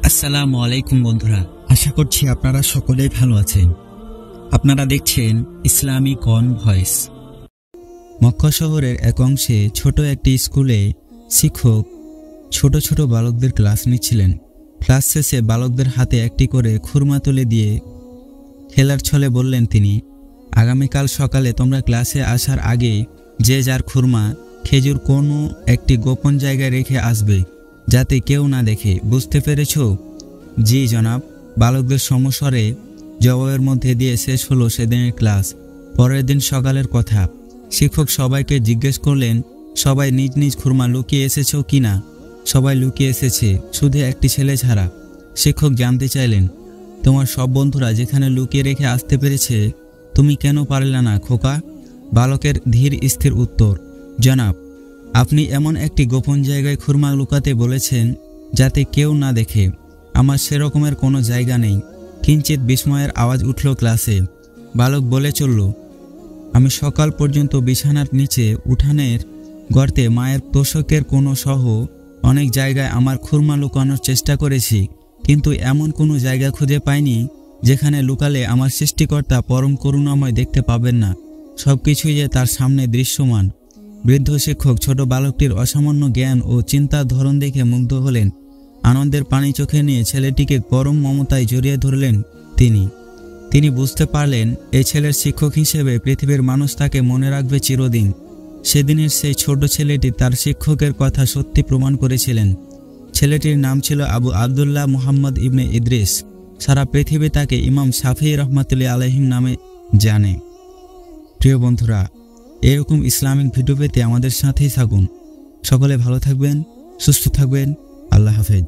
আসসালামু আলাইকুম বন্ধুরা, আশা করছি আপনারা সকলেই ভালো আছেন। আপনারা দেখছেন ইসলামী কন ভয়েস। মক্কা শহরের এক অংশে ছোট একটি স্কুলে শিক্ষক ছোট ছোট বালকদের ক্লাস নিচ্ছিলেন। ক্লাস শেষে বালকদের হাতে একটি করে খুরমা তুলে দিয়ে খেলার ছলে বললেন তিনি, আগামীকাল সকালে তোমরা ক্লাসে আসার আগে যে যার খুরমা খেজুর কোনো একটি গোপন জায়গায় রেখে আসবে, যাতে কেউ না দেখে। বুঝতে পেরেছ? জি জনাব, বালকদের সমস্বরে জবাবের মধ্যে দিয়ে শেষ হলো সেদিনের ক্লাস। পরের দিন সকালের কথা, শিক্ষক সবাইকে জিজ্ঞেস করলেন, সবাই নিজ নিজ খুরমা লুকিয়ে এসেছ কি না? সবাই লুকিয়ে এসেছে, শুধু একটি ছেলে ছাড়া। শিক্ষক জানতে চাইলেন, তোমার সব বন্ধুরা যেখানে লুকিয়ে রেখে আসতে পেরেছে, তুমি কেন পারলে না খোকা? বালকের ধীর স্থির উত্তর, জনাব, আপনি এমন একটি গোপন জায়গায় খুরমা লুকাতে বলেছেন যাতে কেউ না দেখে। আমার সেরকমের কোনো জায়গা নেই। কিঞ্চিত বিস্ময়ের আওয়াজ উঠল ক্লাসে। বালক বলে চলল, আমি সকাল পর্যন্ত বিছানার নিচে, উঠানের গর্তে, মায়ের তোষকের কোনো সহ অনেক জায়গায় আমার খুরমা লুকানোর চেষ্টা করেছি, কিন্তু এমন কোনো জায়গা খুঁজে পাইনি যেখানে লুকালে আমার সৃষ্টিকর্তা পরম করুণাময় দেখতে পাবেন না। সবকিছুই যে তার সামনে দৃশ্যমান। বৃদ্ধ শিক্ষক ছোট বালকটির অসামান্য জ্ঞান ও চিন্তার ধরন দেখে মুগ্ধ হলেন। আনন্দের পানি চোখে নিয়ে ছেলেটিকে পরম মমতায় জড়িয়ে ধরলেন তিনি বুঝতে পারলেন, এই ছেলের শিক্ষক হিসেবে পৃথিবীর মানুষ তাকে মনে রাখবে চিরদিন। সেদিনের সেই ছোট ছেলেটি তার শিক্ষকের কথা সত্যি প্রমাণ করেছিলেন। ছেলেটির নাম ছিল আবু আবদুল্লাহ মুহাম্মদ ইবনে ইদ্রিস। সারা পৃথিবী তাকে ইমাম শাফিঈ রহমাতুল্লাহি আলাইহি নামে জানে। প্রিয় বন্ধুরা, এরকম ইসলামিক ভিডিও পেতে আমাদের সাথেই থাকুন। সকলে ভালো থাকবেন, সুস্থ থাকবেন। আল্লাহ হাফেজ।